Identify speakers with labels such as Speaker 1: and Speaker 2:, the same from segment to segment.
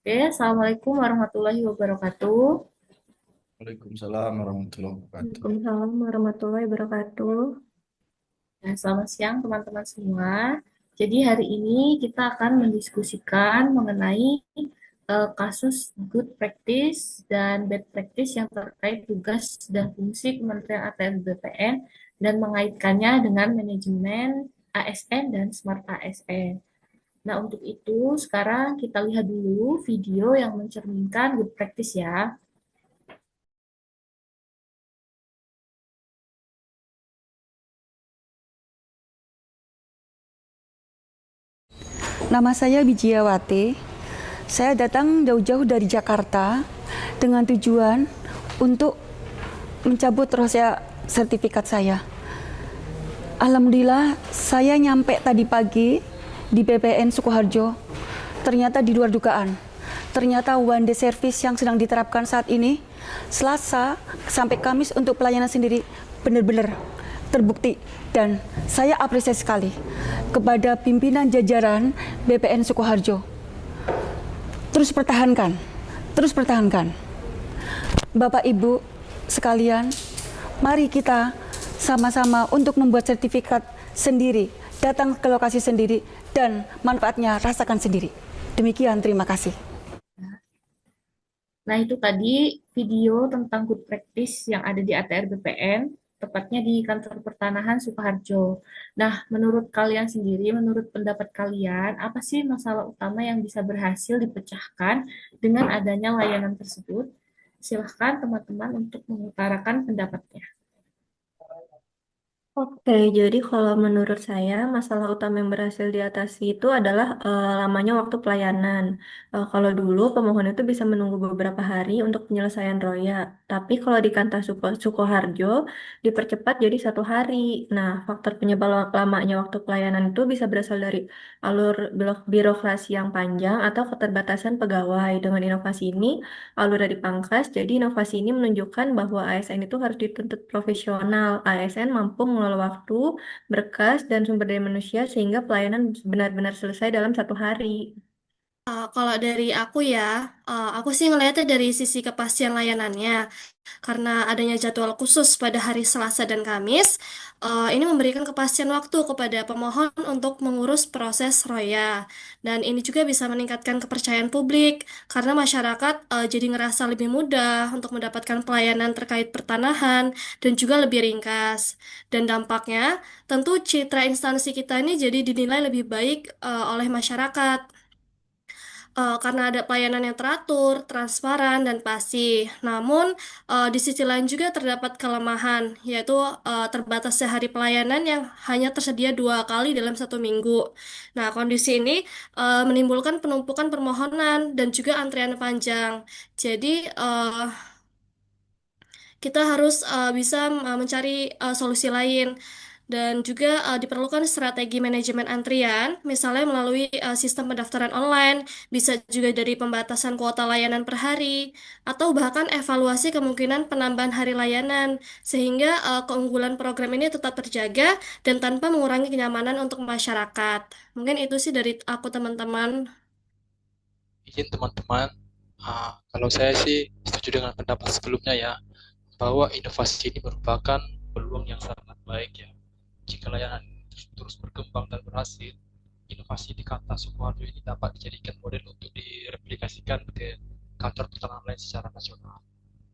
Speaker 1: Oke, Assalamualaikum warahmatullahi wabarakatuh.
Speaker 2: Waalaikumsalam warahmatullahi wabarakatuh.
Speaker 1: Waalaikumsalam warahmatullahi wabarakatuh. Nah, selamat siang teman-teman semua. Jadi hari ini kita akan mendiskusikan mengenai kasus good practice dan bad practice yang terkait tugas dan fungsi Kementerian ATR BPN dan mengaitkannya dengan manajemen ASN dan Smart ASN. Nah, untuk itu sekarang kita lihat dulu video yang mencerminkan good practice ya.
Speaker 3: Nama saya Wijiawati. Saya datang jauh-jauh dari Jakarta dengan tujuan untuk mencabut rahasia sertifikat saya. Alhamdulillah, saya nyampe tadi pagi di BPN Sukoharjo. Ternyata di luar dugaan. Ternyata one day service yang sedang diterapkan saat ini, Selasa sampai Kamis untuk pelayanan sendiri, benar-benar terbukti. Dan saya apresiasi sekali kepada pimpinan jajaran BPN Sukoharjo. Terus pertahankan, terus pertahankan. Bapak Ibu sekalian, mari kita sama-sama untuk membuat sertifikat sendiri, datang ke lokasi sendiri, dan manfaatnya rasakan sendiri. Demikian, terima kasih.
Speaker 1: Nah, itu tadi video tentang good practice yang ada di ATR BPN, tepatnya di kantor pertanahan Sukoharjo. Nah, menurut kalian sendiri, menurut pendapat kalian, apa sih masalah utama yang bisa berhasil dipecahkan dengan adanya layanan tersebut? Silahkan teman-teman untuk mengutarakan pendapatnya.
Speaker 4: Oke, jadi kalau menurut saya masalah utama yang berhasil diatasi itu adalah lamanya waktu pelayanan. Kalau dulu pemohon itu bisa menunggu beberapa hari untuk penyelesaian roya, tapi kalau di kantor Sukoharjo dipercepat jadi 1 hari. Nah, faktor penyebab lamanya waktu pelayanan itu bisa berasal dari alur birokrasi yang panjang atau keterbatasan pegawai. Dengan inovasi ini, alurnya dipangkas, jadi inovasi ini menunjukkan bahwa ASN itu harus dituntut profesional. ASN mampu mengelola waktu, berkas, dan sumber daya manusia sehingga pelayanan benar-benar selesai dalam 1 hari.
Speaker 5: Kalau dari aku ya, aku sih ngelihatnya dari sisi kepastian layanannya. Karena adanya jadwal khusus pada hari Selasa dan Kamis, ini memberikan kepastian waktu kepada pemohon untuk mengurus proses roya. Dan ini juga bisa meningkatkan kepercayaan publik, karena masyarakat jadi ngerasa lebih mudah untuk mendapatkan pelayanan terkait pertanahan dan juga lebih ringkas. Dan dampaknya, tentu citra instansi kita ini jadi dinilai lebih baik oleh masyarakat karena ada pelayanan yang teratur, transparan, dan pasti. Namun, di sisi lain juga terdapat kelemahan, yaitu terbatasnya hari pelayanan yang hanya tersedia 2 kali dalam 1 minggu. Nah, kondisi ini menimbulkan penumpukan permohonan dan juga antrian panjang. Jadi, kita harus bisa mencari solusi lain. Dan juga diperlukan strategi manajemen antrian, misalnya melalui sistem pendaftaran online, bisa juga dari pembatasan kuota layanan per hari, atau bahkan evaluasi kemungkinan penambahan hari layanan, sehingga keunggulan program ini tetap terjaga dan tanpa mengurangi kenyamanan untuk masyarakat. Mungkin itu sih dari aku, teman-teman.
Speaker 6: Izin teman-teman, kalau saya sih setuju dengan pendapat sebelumnya ya, bahwa inovasi ini merupakan peluang yang sangat baik ya. Jika layanan terus berkembang dan berhasil, inovasi di Kanta Sukoharjo ini dapat dijadikan model untuk direplikasikan ke kantor pertanahan lain secara nasional.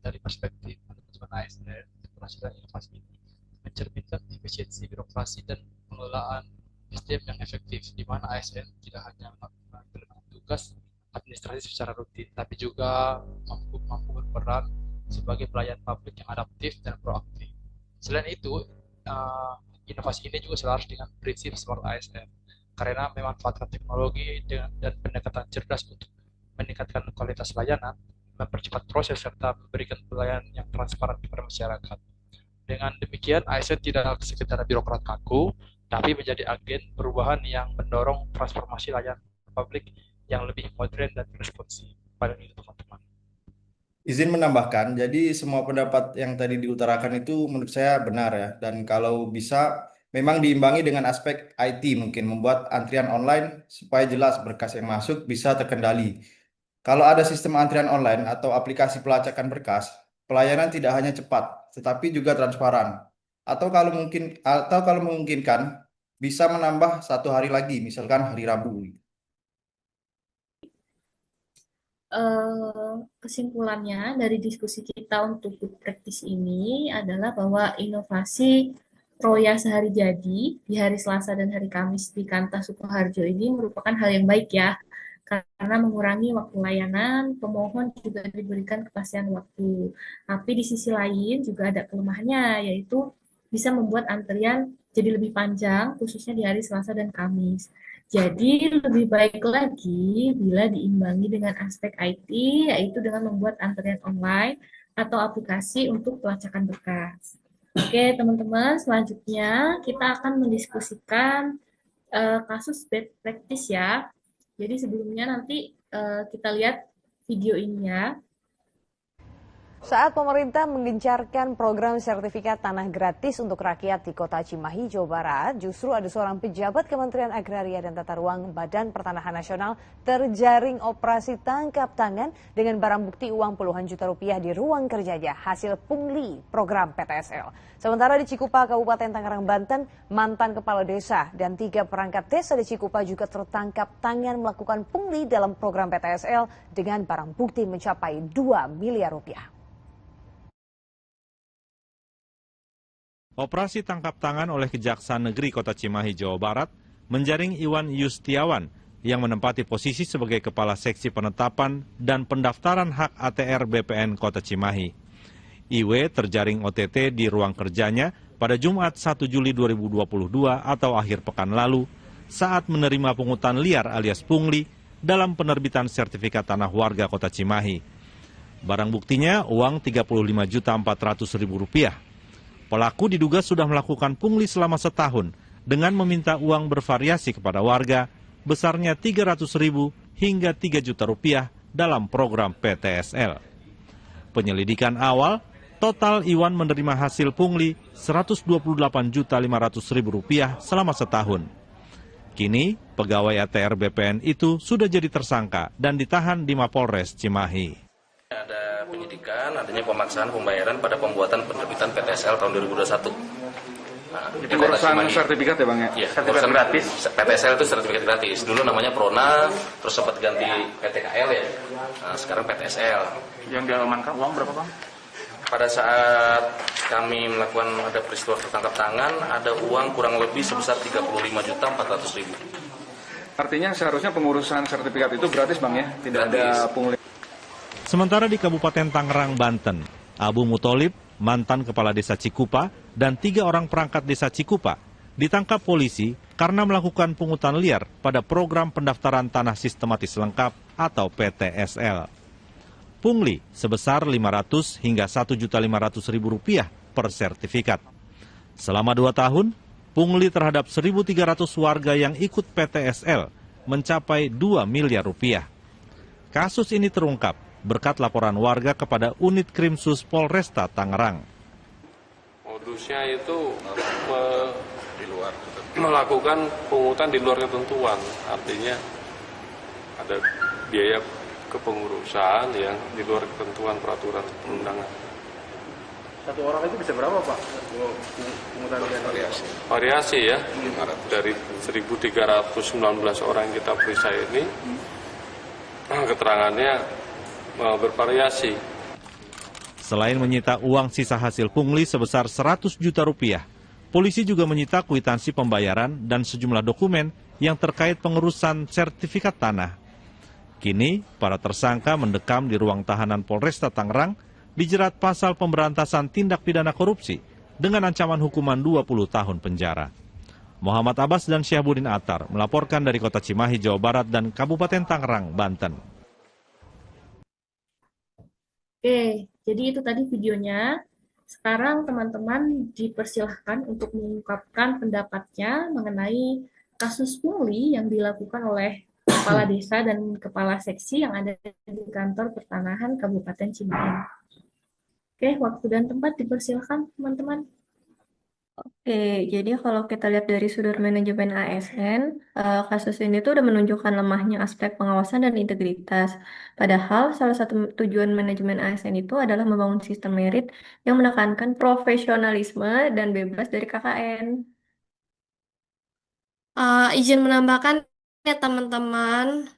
Speaker 6: Dari perspektif manajemen ASN, keberhasilan inovasi ini mencerminkan efisiensi birokrasi dan pengelolaan SDM yang efektif, di mana ASN tidak hanya melakukan tugas administrasi secara rutin, tapi juga mampu berperan sebagai pelayan publik yang adaptif dan proaktif. Selain itu, uh, inovasi ini juga selaras dengan prinsip Smart ASN, karena memanfaatkan teknologi dan pendekatan cerdas untuk meningkatkan kualitas layanan, mempercepat proses, serta memberikan pelayanan yang transparan kepada masyarakat. Dengan demikian, ASN tidak sekedar birokrat kaku, tapi menjadi agen perubahan yang mendorong transformasi layanan publik yang lebih modern dan responsif. Pada itu, teman-teman.
Speaker 2: Izin menambahkan, jadi semua pendapat yang tadi diutarakan itu menurut saya benar ya. Dan kalau bisa, memang diimbangi dengan aspek IT mungkin membuat antrian online supaya jelas berkas yang masuk bisa terkendali. Kalau ada sistem antrian online atau aplikasi pelacakan berkas, pelayanan tidak hanya cepat, tetapi juga transparan. Atau kalau memungkinkan, bisa menambah 1 hari lagi, misalkan hari Rabu.
Speaker 1: Kesimpulannya dari diskusi kita untuk good practice ini adalah bahwa inovasi Roya sehari jadi di hari Selasa dan hari Kamis di Kanta Sukoharjo ini merupakan hal yang baik ya, karena mengurangi waktu layanan, pemohon juga diberikan kepastian waktu. Tapi di sisi lain juga ada kelemahannya, yaitu bisa membuat antrian jadi lebih panjang, khususnya di hari Selasa dan Kamis. Jadi lebih baik lagi bila diimbangi dengan aspek IT, yaitu dengan membuat antrian online atau aplikasi untuk pelacakan berkas. Oke, teman-teman, selanjutnya kita akan mendiskusikan kasus bad practice ya. Jadi sebelumnya nanti kita lihat video ini ya.
Speaker 7: Saat pemerintah menggencarkan program sertifikat tanah gratis untuk rakyat di Kota Cimahi, Jawa Barat, justru ada seorang pejabat Kementerian Agraria dan Tata Ruang Badan Pertanahan Nasional terjaring operasi tangkap tangan dengan barang bukti uang puluhan juta rupiah di ruang kerjanya hasil pungli program PTSL. Sementara di Cikupa, Kabupaten Tangerang, Banten, mantan kepala desa dan 3 perangkat desa di Cikupa juga tertangkap tangan melakukan pungli dalam program PTSL dengan barang bukti mencapai 2 miliar rupiah.
Speaker 8: Operasi tangkap tangan oleh Kejaksaan Negeri Kota Cimahi, Jawa Barat menjaring Iwan Yustiawan yang menempati posisi sebagai Kepala Seksi Penetapan dan Pendaftaran Hak ATR BPN Kota Cimahi. Iwe terjaring OTT di ruang kerjanya pada Jumat 1 Juli 2022 atau akhir pekan lalu saat menerima pungutan liar alias pungli dalam penerbitan sertifikat tanah warga Kota Cimahi. Barang buktinya uang Rp35.400.000. Pelaku diduga sudah melakukan pungli selama setahun dengan meminta uang bervariasi kepada warga besarnya Rp300.000 hingga Rp3 juta dalam program PTSL. Penyelidikan awal, total Iwan menerima hasil pungli Rp128.500.000 selama setahun. Kini, pegawai ATR BPN itu sudah jadi tersangka dan ditahan di Mapolres Cimahi.
Speaker 9: Ada penyidikan, adanya pemaksaan pembayaran pada pembuatan penerbitan PTSL tahun 2021. Nah,
Speaker 10: itu urusan sertifikat ya Bang ya?
Speaker 9: Iya, sertifikat gratis. PTSL itu sertifikat gratis. Dulu namanya Prona, terus sempat ganti PTKL ya. Nah, sekarang PTSL.
Speaker 10: Yang diamankan uang berapa Bang?
Speaker 9: Pada saat kami melakukan ada peristiwa tertangkap tangan, ada uang kurang lebih sebesar Rp35.400.000.
Speaker 10: Artinya seharusnya pengurusan sertifikat itu gratis Bang ya? Tidak ada pungli.
Speaker 8: Sementara di Kabupaten Tangerang, Banten, Abu Mutolib, mantan kepala desa Cikupa, dan 3 orang perangkat desa Cikupa ditangkap polisi karena melakukan pungutan liar pada program pendaftaran tanah sistematis lengkap atau PTSL. Pungli sebesar Rp500 hingga Rp1.500.000 per sertifikat. Selama 2 tahun, pungli terhadap 1.300 warga yang ikut PTSL mencapai Rp2 miliar. Kasus ini terungkap berkat laporan warga kepada Unit Krimsus Polresta Tangerang.
Speaker 11: Modusnya itu melakukan pungutan di luar ketentuan, artinya ada biaya kepengurusan yang di luar ketentuan peraturan perundangan.
Speaker 10: Satu orang itu bisa berapa Pak? Pungutan
Speaker 11: Variasi ya, dari 1.319 orang yang kita periksa ini, keterangannya bervariasi.
Speaker 8: Selain menyita uang sisa hasil pungli sebesar Rp100 juta, polisi juga menyita kwitansi pembayaran dan sejumlah dokumen yang terkait pengurusan sertifikat tanah. Kini, para tersangka mendekam di ruang tahanan Polresta Tangerang dijerat pasal pemberantasan tindak pidana korupsi dengan ancaman hukuman 20 tahun penjara. Muhammad Abbas dan Syahbudin Atar melaporkan dari Kota Cimahi, Jawa Barat dan Kabupaten Tangerang, Banten.
Speaker 1: Oke, jadi itu tadi videonya. Sekarang teman-teman dipersilahkan untuk mengungkapkan pendapatnya mengenai kasus pungli yang dilakukan oleh Kepala Desa dan Kepala Seksi yang ada di Kantor Pertanahan Kabupaten Cimahi. Oke, waktu dan tempat dipersilahkan teman-teman.
Speaker 4: Oke, jadi kalau kita lihat dari sudut manajemen ASN, kasus ini tuh udah menunjukkan lemahnya aspek pengawasan dan integritas. Padahal salah satu tujuan manajemen ASN itu adalah membangun sistem merit yang menekankan profesionalisme dan bebas dari KKN.
Speaker 5: Izin menambahkan ya teman-teman.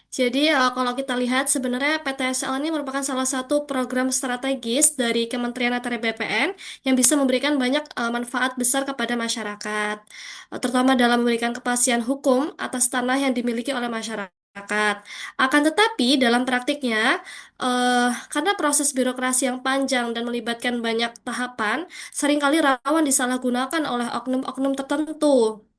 Speaker 5: Jadi kalau kita lihat sebenarnya PTSL ini merupakan salah satu program strategis dari Kementerian Atr BPN yang bisa memberikan banyak manfaat besar kepada masyarakat, terutama dalam memberikan kepastian hukum atas tanah yang dimiliki oleh masyarakat. Akan tetapi dalam praktiknya, karena proses birokrasi yang panjang dan melibatkan banyak tahapan, seringkali rawan disalahgunakan oleh oknum-oknum tertentu.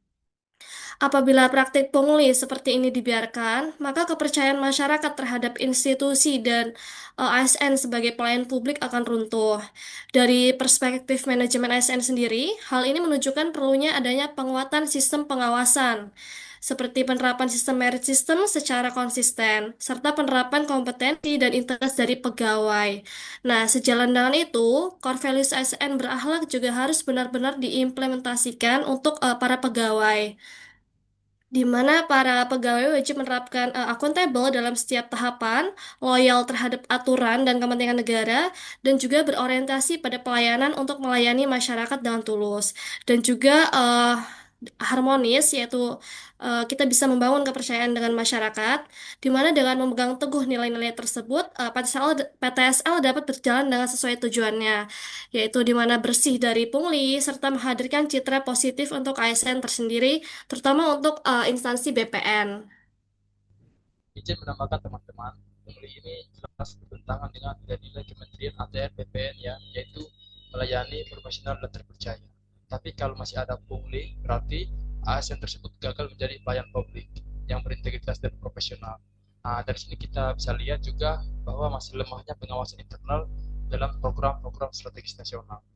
Speaker 5: Apabila praktik pungli seperti ini dibiarkan, maka kepercayaan masyarakat terhadap institusi dan ASN sebagai pelayan publik akan runtuh. Dari perspektif manajemen ASN sendiri, hal ini menunjukkan perlunya adanya penguatan sistem pengawasan, seperti penerapan sistem merit system secara konsisten, serta penerapan kompetensi dan integritas dari pegawai. Nah, sejalan dengan itu, core values ASN berakhlak juga harus benar-benar diimplementasikan untuk para pegawai, di mana para pegawai wajib menerapkan akuntabel dalam setiap tahapan, loyal terhadap aturan dan kepentingan negara, dan juga berorientasi pada pelayanan untuk melayani masyarakat dengan tulus. Dan juga harmonis, yaitu kita bisa membangun kepercayaan dengan masyarakat, di mana dengan memegang teguh nilai-nilai tersebut, PTSL dapat berjalan dengan sesuai tujuannya, yaitu di mana bersih dari pungli, serta menghadirkan citra positif untuk ASN tersendiri, terutama untuk instansi BPN.
Speaker 6: Izin menambahkan teman-teman, pungli ini jelas bertentangan dengan nilai-nilai Kementerian ATR BPN ya, yaitu melayani profesional dan terpercaya. Tapi kalau masih ada pungli, berarti ASN tersebut gagal menjadi pelayan publik yang berintegritas dan profesional. Nah, dari sini kita bisa lihat juga bahwa masih lemahnya pengawasan internal dalam program-program strategis nasional.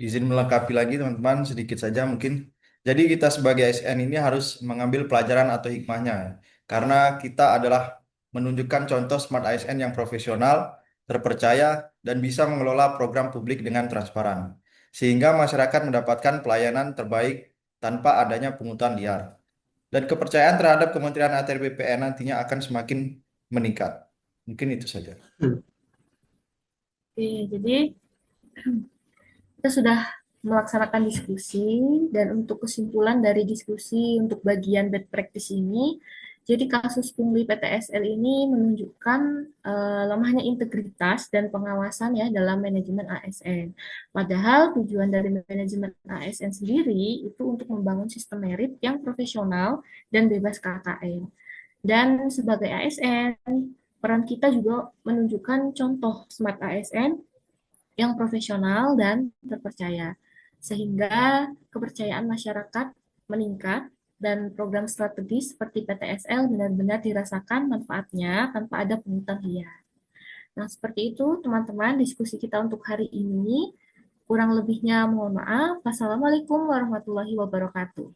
Speaker 2: Izin melengkapi lagi teman-teman sedikit saja mungkin. Jadi kita sebagai ASN ini harus mengambil pelajaran atau hikmahnya. Karena kita adalah menunjukkan contoh smart ASN yang profesional, terpercaya, dan bisa mengelola program publik dengan transparan. Sehingga masyarakat mendapatkan pelayanan terbaik tanpa adanya pungutan liar. Dan kepercayaan terhadap Kementerian ATR BPN nantinya akan semakin meningkat. Mungkin itu saja.
Speaker 1: Oke, jadi kita sudah melaksanakan diskusi, dan untuk kesimpulan dari diskusi untuk bagian bad practice ini, jadi kasus pungli PTSL ini menunjukkan lemahnya integritas dan pengawasan ya dalam manajemen ASN. Padahal tujuan dari manajemen ASN sendiri itu untuk membangun sistem merit yang profesional dan bebas KKN. Dan sebagai ASN, peran kita juga menunjukkan contoh smart ASN yang profesional dan terpercaya, sehingga kepercayaan masyarakat meningkat dan program strategis seperti PTSL benar-benar dirasakan manfaatnya tanpa ada pungutan liar. Nah, seperti itu teman-teman diskusi kita untuk hari ini. Kurang lebihnya mohon maaf. Wassalamualaikum warahmatullahi wabarakatuh.